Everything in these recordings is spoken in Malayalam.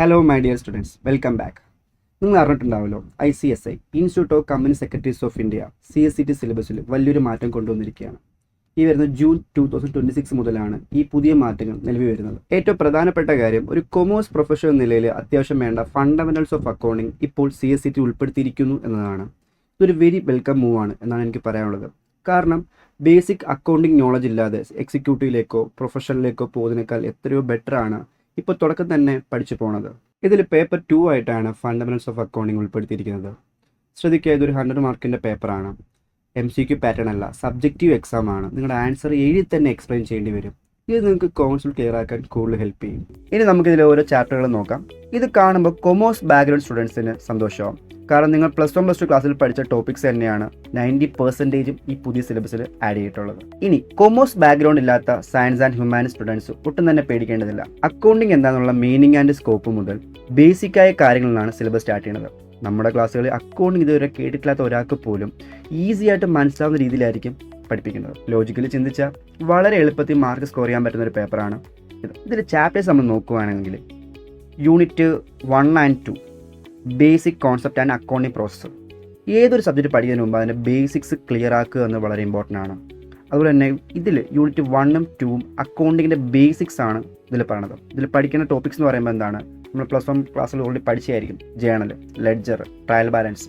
Hello my dear students, welcome back. നിങ്ങൾ അറിഞ്ഞിട്ടുണ്ടാവുമല്ലോ, ICSI institute of company secretaries of India CSCT സിലബസിൽ വലിയൊരു മാറ്റം കൊണ്ടുവന്നിരിക്കുകയാണ്. ഈ വരുന്ന ജൂൺ 2026 മുതലാണ് ഈ പുതിയ മാറ്റങ്ങൾ നിലവിൽ വരുന്നത്. ഏറ്റവും പ്രധാനപ്പെട്ട കാര്യം, ഒരു കൊമേഴ്സ് പ്രൊഫഷണൽ നിലയിൽ അത്യാവശ്യം വേണ്ട ഫണ്ടമെന്റൽസ് ഓഫ് അക്കൗണ്ടിങ് ഇപ്പോൾ CSCT ഉൾപ്പെടുത്തിയിരിക്കുന്നു എന്നതാണ്. ഇതൊരു വെരി വെൽക്കം മൂവ് ആണ് എന്നാണ് എനിക്ക് പറയാനുള്ളത്. കാരണം ബേസിക് അക്കൗണ്ടിങ് നോളജ് ഇല്ലാതെ എക്സിക്യൂട്ടീവിലേക്കോ പ്രൊഫഷനിലേക്കോ പോകുന്നതിനേക്കാൾ എത്രയോ ബെറ്റർ ആണ് ഇപ്പോൾ തുടക്കം തന്നെ പഠിച്ചു പോണത്. ഇതിൽ പേപ്പർ 2 ആയിട്ടാണ് ഫണ്ടമെന്റൽസ് ഓഫ് അക്കൗണ്ടിങ് ഉൾപ്പെടുത്തിയിരിക്കുന്നത്. ശ്രദ്ധിക്കുക, ഇതൊരു 100 മാർക്കിൻ്റെ പേപ്പറാണ്. MCQ പാറ്റേൺ അല്ല, സബ്ജക്റ്റീവ് എക്സാം ആണ്. നിങ്ങളുടെ ആൻസർ എഴുതി തന്നെ എക്സ്പ്ലെയിൻ ചെയ്യേണ്ടി വരും. ഇത് നിങ്ങൾക്ക് കോൺസെപ്റ്റ് ക്ലിയർ ആക്കാൻ കൂടുതൽ ഹെൽപ്പ് ചെയ്യും. ഇനി നമുക്കിതിൽ ഓരോ ചാപ്റ്ററുകൾ നോക്കാം. ഇത് കാണുമ്പോൾ കൊമേഴ്സ് ബാക്ക്ഗ്രൗണ്ട് സ്റ്റുഡൻസിന് സന്തോഷമാവും. കാരണം നിങ്ങൾ +1 +2 ക്ലാസ്സിൽ പഠിച്ച ടോപ്പിക്സ് തന്നെയാണ് 90% ഈ പുതിയ സിലബസിൽ ആഡ് ചെയ്തിട്ടുള്ളത്. ഇനി കൊമേഴ്സ് ബാക്ക്ഗ്രൗണ്ട് ഇല്ലാത്ത സയൻസ് ആൻഡ് ഹ്യൂമാനിറ്റീസ് സ്റ്റുഡൻസ് ഒട്ടും തന്നെ പേടിക്കേണ്ടതില്ല. അക്കൗണ്ടിങ് എന്താണെന്നുള്ള മീനിങ് ആൻഡ് സ്കോപ്പ് മുതൽ ബേസിക്കായ കാര്യങ്ങളിലാണ് സിലബസ് സ്റ്റാർട്ട് ചെയ്യുന്നത്. നമ്മുടെ ക്ലാസ്സുകളിൽ അക്കൗണ്ടിങ് ഇതുവരെ കേട്ടിട്ടില്ലാത്ത ഒരാൾക്ക് പോലും ഈസി ആയിട്ട് മനസ്സിലാവുന്ന രീതിയിലായിരിക്കും പഠിപ്പിക്കുന്നത്. ലോജിക്കലി ചിന്തിച്ചാൽ വളരെ എളുപ്പത്തിൽ മാർക്ക് സ്കോർ ചെയ്യാൻ പറ്റുന്ന ഒരു പേപ്പറാണ് ഇത്. ഇതിൽ ചാപ്റ്റേഴ്സ് നമ്മൾ നോക്കുകയാണെങ്കിൽ unit 1 and 2 basic concept and accounting process. ഏതൊരു സബ്ജക്റ്റ് പഠിക്കുന്നതിന് മുമ്പ് അതിൻ്റെ ബേസിക്സ് ക്ലിയർ ആക്കുക എന്ന് വളരെ ഇമ്പോർട്ടൻ്റ് ആണ്. അതുപോലെ തന്നെ ഇതിൽ യൂണിറ്റ് 1 ഉം 2 ഉം അക്കൗണ്ടിങ്ങിൻ്റെ ബേസിക്സ് ആണ് ഇതിൽ പറയുന്നത്. ഇതിൽ പഠിക്കുന്ന ടോപ്പിക്സ് എന്ന് പറയുമ്പോൾ എന്താണ്, നമ്മൾ +1 ക്ലാസ്സിൽ ഓൾറെഡി പഠിച്ചായിരിക്കും. Journal, ledger, trial balance,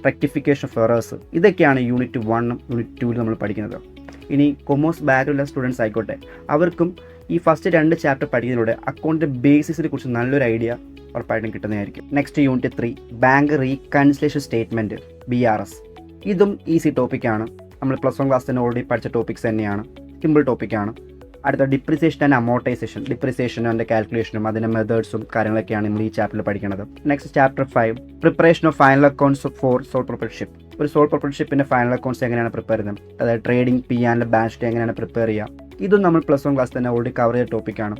rectification of errors, ഇതൊക്കെയാണ് യൂണിറ്റ് 1 ഉം യൂണിറ്റ് 2 നമ്മൾ പഠിക്കുന്നത്. ഇനി കൊമേഴ്സ് ബാക്ക്ഗ്രൗണ്ടുള്ള സ്റ്റുഡൻസ് ആയിക്കോട്ടെ, അവർക്കും ഈ ഫസ്റ്റ് 2 ചാപ്റ്റർ പഠിക്കുന്നതിലൂടെ അക്കൗണ്ടിൻ്റെ ബേസിക്സിനെ കുറിച്ച് നല്ലൊരു ഐഡിയ ഉറപ്പായിട്ടും കിട്ടുന്നതായിരിക്കും. Next unit 3 bank reconciliation statement BRS. ഇതും ഈസി ടോപ്പിക്കാണ്. നമ്മൾ +1 ക്ലാസ് തന്നെ ഓൾറെഡി പഠിച്ച ടോപ്പിക്സ് തന്നെയാണ്. സിമ്പിൾ ടോപ്പിക്കാണ്. അടുത്ത ഡിപ്രിസിയേഷൻ ആൻഡ് അമോർട്ടൈസേഷൻ. ഡിപ്രിസിയേഷനും അതിൻ്റെ കാൽക്കുലേഷനും അതിൻ്റെ മെത്തേഡ്സും കാര്യങ്ങളൊക്കെയാണ് നമ്മൾ ഈ ചാപ്റ്ററിൽ പഠിക്കുന്നത്. Next chapter 5 preparation of final accounts for soul proprietorship. ഒരു സോൾ പ്രൊപ്പറേറ്റർഷിപ്പിൻ്റെ ഫൈനൽ അക്കൗണ്ട്സ് എങ്ങനെയാണ് പ്രിപ്പയർ ചെയ്യുന്നത്, അതായത് ട്രേഡിംഗ്, P&L, ബാലൻസ് ഷീറ്റ് എങ്ങനെയാണ് പ്രിപ്പയർ ചെയ്യുക. ഇതും നമ്മൾ +1 ക്ലാസ് തന്നെ ഓൾറെഡി കവർ ചെയ്ത ടോപ്പിക്കാണ്.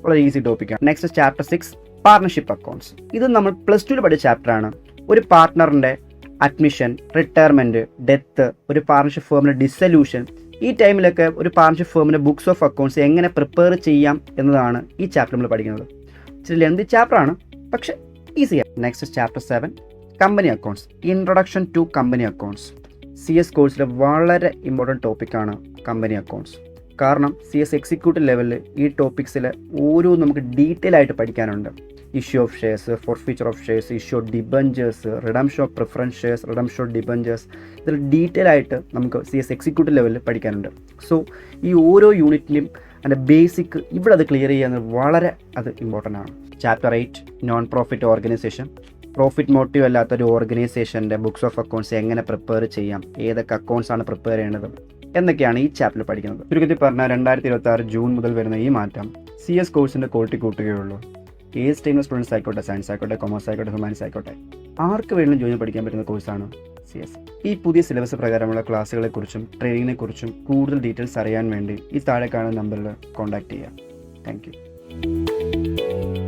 വളരെ ഈസി ടോപ്പിക്കാണ്. Next chapter 6 partnership accounts. ഇത് നമ്മൾ +2 പഠിച്ച ചാപ്റ്ററാണ്. ഒരു പാർട്ട്ണറിൻ്റെ അഡ്മിഷൻ, റിട്ടയർമെൻറ്റ്, ഡെത്ത്, ഒരു പാർട്ണർഷിപ്പ് ഫേമിൻ്റെ ഡിസൊല്യൂഷൻ, ഈ ടൈമിലൊക്കെ ഒരു പാർട്ണർഷിപ്പ് ഫേമിൻ്റെ ബുക്സ് ഓഫ് അക്കൗണ്ട്സ് എങ്ങനെ പ്രിപ്പയർ ചെയ്യാം എന്നതാണ് ഈ ചാപ്റ്റർ നമ്മൾ പഠിക്കുന്നത്. ഇച്ചിരി ലെന്തി ചാപ്റ്ററാണ്, പക്ഷേ ഈസിയാണ്. Next chapter 7 company accounts. Introduction to company accounts. CS കോഴ്സിലെ വളരെ ഇമ്പോർട്ടൻറ്റ് ടോപ്പിക്കാണ് കമ്പനി അക്കൗണ്ട്സ്. കാരണം CS എക്സിക്യൂട്ടീവ് ലെവലിൽ ഈ ടോപ്പിക്സിൽ ഓരോ നമുക്ക് ഡീറ്റെയിൽ ആയിട്ട് പഠിക്കാനുണ്ട്. Issue of shares, forfeiture of shares, issue of debentures, redemption of preference shares, redemption of debentures, ഇതിൽ ഡീറ്റെയിൽ ആയിട്ട് നമുക്ക് CS എക്സിക്യൂട്ടീവ് ലെവലിൽ പഠിക്കാനുണ്ട്. സോ ഈ ഓരോ യൂണിറ്റിലും അതിൻ്റെ ബേസിക് ഇവിടെ അത് ക്ലിയർ ചെയ്യാൻ വളരെ ഇമ്പോർട്ടൻ്റ് ആണ്. Chapter 8 non profit organisation. Profit motive അല്ലാത്ത ഒരു ഓർഗനൈസേഷൻ്റെ ബുക്സ് ഓഫ് അക്കൗണ്ട്സ് എങ്ങനെ പ്രിപ്പയർ ചെയ്യാം, ഏതൊക്കെ അക്കൗണ്ട്സ് ആണ് പ്രിപ്പയർ ചെയ്യേണ്ടത് എന്നൊക്കെയാണ് ഈ ചാപ്റ്ററിൽ പഠിക്കുന്നത്. ചുരുക്കത്തിൽ പറഞ്ഞാൽ 2026 ജൂൺ മുതൽ വരുന്ന ഈ മാറ്റം CS കോഴ്സിൻ്റെ ക്വാളിറ്റി കൂട്ടുകയുള്ളൂ. ഏത് സ്ട്രീമിലെ സ്റ്റുഡൻസ് ആയിക്കോട്ടെ, സയൻസ് ആയിക്കോട്ടെ, കൊമേഴ്സ് ആയിക്കോട്ടെ, ഹ്യൂമാനിറ്റീസ് ആയിക്കോട്ടെ, ആർക്ക് വേണമെങ്കിലും ജോയിൻ പഠിക്കാൻ പറ്റുന്ന കോഴ്സാണ് CS. ഈ പുതിയ സിലബസ് പ്രകാരമുള്ള ക്ലാസ്സുകളെക്കുറിച്ചും ട്രെയിനിങ്ങിനെക്കുറിച്ചും കൂടുതൽ ഡീറ്റെയിൽസ് അറിയാൻ വേണ്ടി ഈ താഴെ കാണുന്ന നമ്പറിൽ കോൺടാക്ട് ചെയ്യുക. Thank you.